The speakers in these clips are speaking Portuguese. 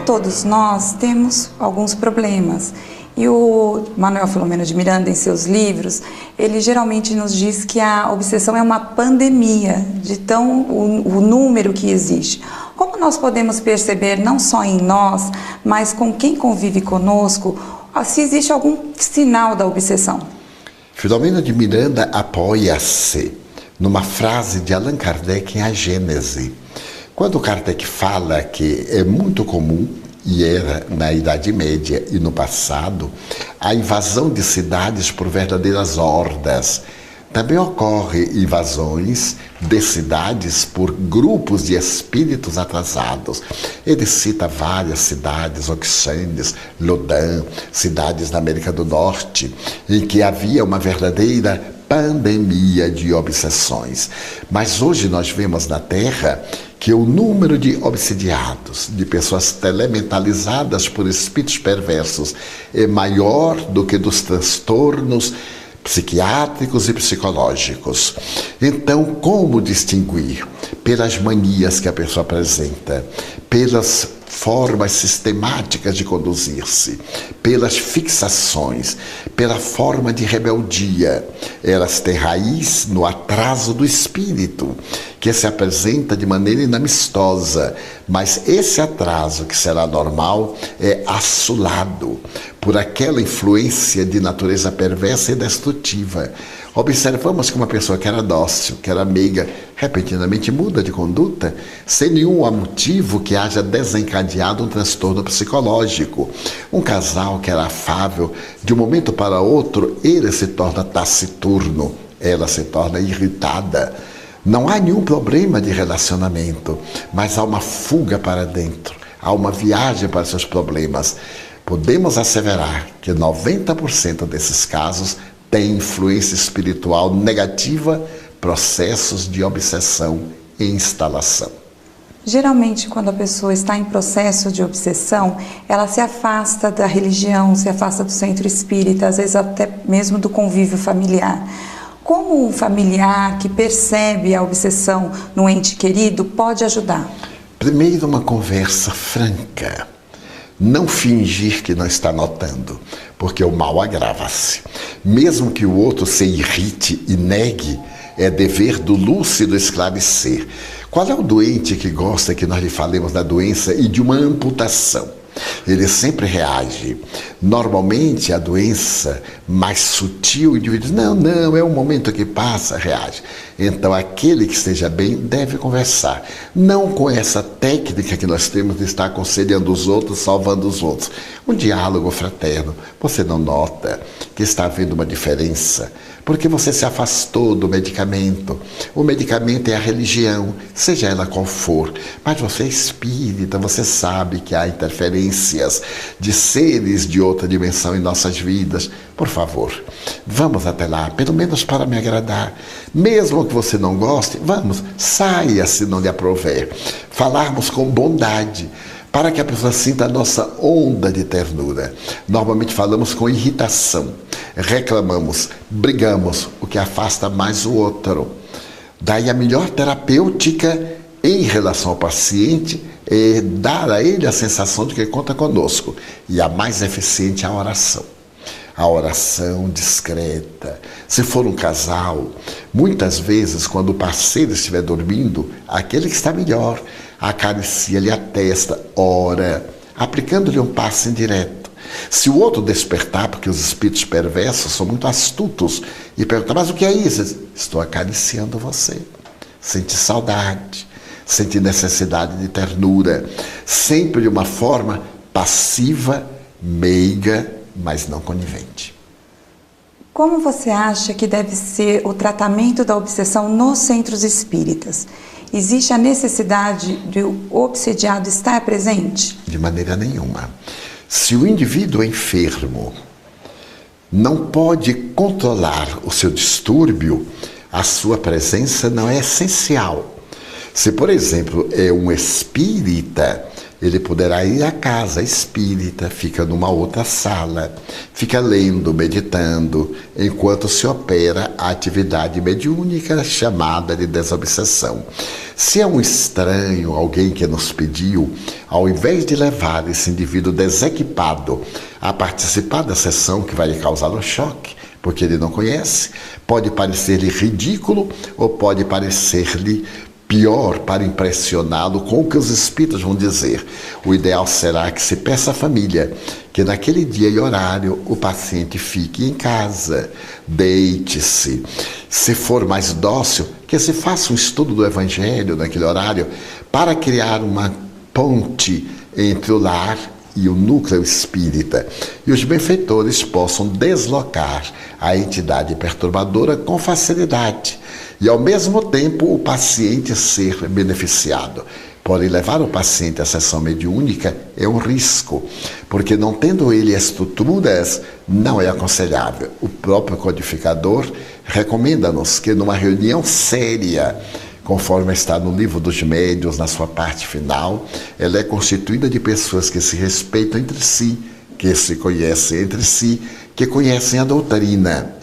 todos nós temos alguns problemas. E o Manuel Filomeno de Miranda, em seus livros, ele geralmente nos diz que a obsessão é uma pandemia, de o número que existe. Como nós podemos perceber, não só em nós, mas com quem convive conosco, se existe algum sinal da obsessão? Filomeno de Miranda apoia-se numa frase de Allan Kardec em A Gênese. Quando Kardec fala que é muito comum, e era na Idade Média e no passado, a invasão de cidades por verdadeiras hordas. Também ocorre invasões de cidades por grupos de espíritos atrasados. Ele cita várias cidades, Oxênis, Lodan, cidades na América do Norte, em que havia uma verdadeira pandemia de obsessões. Mas hoje nós vemos na Terra que o número de obsidiados, de pessoas telementalizadas por espíritos perversos, é maior do que dos transtornos psiquiátricos e psicológicos. Então, como distinguir? Pelas manias que a pessoa apresenta, pelas formas sistemáticas de conduzir-se, pelas fixações, pela forma de rebeldia. Elas têm raiz no atraso do espírito, que se apresenta de maneira inamistosa, mas esse atraso, que será normal, é assolado por aquela influência de natureza perversa e destrutiva. Observamos que uma pessoa que era dócil, que era meiga, repentinamente muda de conduta, sem nenhum motivo que haja desencadeado um transtorno psicológico. Um casal que era afável, de um momento para outro, ele se torna taciturno, ela se torna irritada. Não há nenhum problema de relacionamento, mas há uma fuga para dentro, há uma viagem para seus problemas. Podemos asseverar que 90% desses casos têm influência espiritual negativa, processos de obsessão e instalação. Geralmente, quando a pessoa está em processo de obsessão, ela se afasta da religião, se afasta do centro espírita, às vezes até mesmo do convívio familiar. Como um familiar que percebe a obsessão no ente querido pode ajudar? Primeiro, uma conversa franca. Não fingir que não está notando, porque o mal agrava-se. Mesmo que o outro se irrite e negue, é dever do lúcido esclarecer. Qual é o doente que gosta que nós lhe falemos da doença e de uma amputação? Ele sempre reage. Normalmente a doença mais sutil, o indivíduo diz, não, é um momento que passa, reage. Então aquele que esteja bem deve conversar. Não com essa técnica que nós temos de estar aconselhando os outros, salvando os outros. Um diálogo fraterno. Você não nota que está havendo uma diferença? Porque você se afastou do medicamento. O medicamento é a religião, seja ela qual for. Mas você é espírita, você sabe que há interferências de seres de outra dimensão em nossas vidas. Por favor, vamos até lá, pelo menos para me agradar. Mesmo que você não goste, vamos, saia se não lhe aprouver. Falarmos com bondade, para que a pessoa sinta a nossa onda de ternura. Normalmente falamos com irritação, reclamamos, brigamos, o que afasta mais o outro. Daí a melhor terapêutica em relação ao paciente é dar a ele a sensação de que conta conosco. E a mais eficiente é a oração. A oração discreta. Se for um casal, muitas vezes, quando o parceiro estiver dormindo, aquele que está melhor, acaricia-lhe a testa, ora, aplicando-lhe um passe indireto. Se o outro despertar, porque os espíritos perversos são muito astutos, e perguntar, mas o que é isso? Estou acariciando você. Sente saudade, sente necessidade de ternura, sempre de uma forma passiva, meiga, mas não conivente. Como você acha que deve ser o tratamento da obsessão nos centros espíritas? Existe a necessidade de o obsediado estar presente? De maneira nenhuma. Se o indivíduo enfermo não pode controlar o seu distúrbio, a sua presença não é essencial. Se, por exemplo, é um espírita ele poderá ir à casa espírita, fica numa outra sala, fica lendo, meditando, enquanto se opera a atividade mediúnica chamada de desobsessão. Se é um estranho, alguém que nos pediu, ao invés de levar esse indivíduo desequipado a participar da sessão que vai lhe causar um choque, porque ele não conhece, pode parecer-lhe ridículo ou pode parecer-lhe pior para impressioná-lo com o que os espíritos vão dizer. O ideal será que se peça à família que naquele dia e horário o paciente fique em casa, deite-se. Se for mais dócil, que se faça um estudo do Evangelho naquele horário para criar uma ponte entre o lar e o núcleo espírita, e os benfeitores possam deslocar a entidade perturbadora com facilidade, e ao mesmo tempo o paciente ser beneficiado. Porém, levar o paciente à sessão mediúnica é um risco, porque não tendo ele estruturas, não é aconselhável. O próprio codificador recomenda-nos que numa reunião séria, conforme está no Livro dos Médiuns, na sua parte final, ela é constituída de pessoas que se respeitam entre si, que se conhecem entre si, que conhecem a doutrina.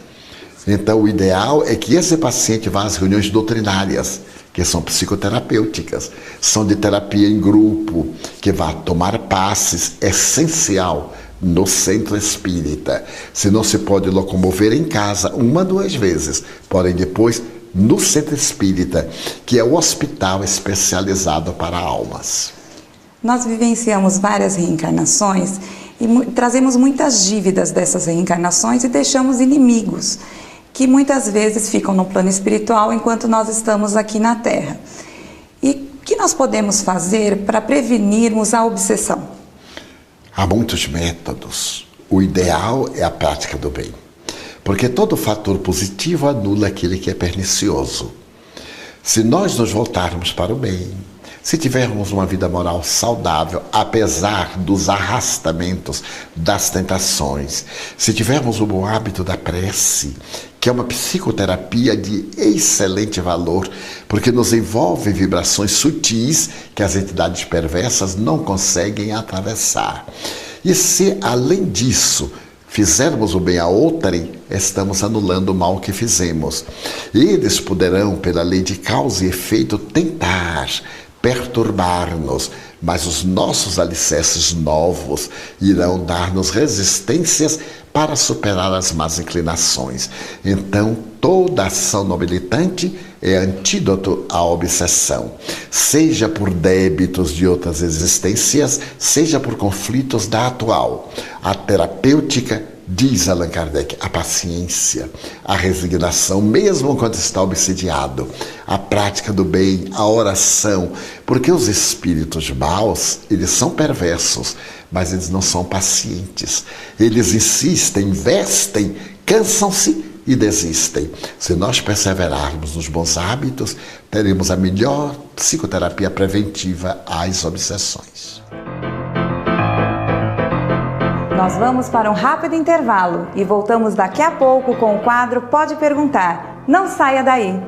Então, o ideal é que esse paciente vá às reuniões doutrinárias, que são psicoterapêuticas, são de terapia em grupo, que vá tomar passes, essencial, no centro espírita. Se não se pode locomover em casa 1 a 2 vezes, porém depois no centro espírita, que é o hospital especializado para almas. Nós vivenciamos várias reencarnações e trazemos muitas dívidas dessas reencarnações e deixamos inimigos, que muitas vezes ficam no plano espiritual enquanto nós estamos aqui na Terra. E o que nós podemos fazer para prevenirmos a obsessão? Há muitos métodos. O ideal é a prática do bem, porque todo fator positivo anula aquele que é pernicioso. Se nós nos voltarmos para o bem, se tivermos uma vida moral saudável, apesar dos arrastamentos, das tentações, se tivermos o bom hábito da prece, que é uma psicoterapia de excelente valor, porque nos envolve vibrações sutis que as entidades perversas não conseguem atravessar. E se, além disso, fizermos o bem a outrem, estamos anulando o mal que fizemos. Eles poderão, pela lei de causa e efeito, tentar perturbar-nos, mas os nossos alicerces novos irão dar-nos resistências para superar as más inclinações. Então, toda ação nobilitante é antídoto à obsessão, seja por débitos de outras existências, seja por conflitos da atual. A terapêutica, diz Allan Kardec, a paciência, a resignação, mesmo quando está obsidiado, a prática do bem, a oração, porque os espíritos maus, eles são perversos, mas eles não são pacientes. Eles insistem, investem, cansam-se e desistem. Se nós perseverarmos nos bons hábitos, teremos a melhor psicoterapia preventiva às obsessões. Nós vamos para um rápido intervalo e voltamos daqui a pouco com o quadro Pode Perguntar. Não saia daí!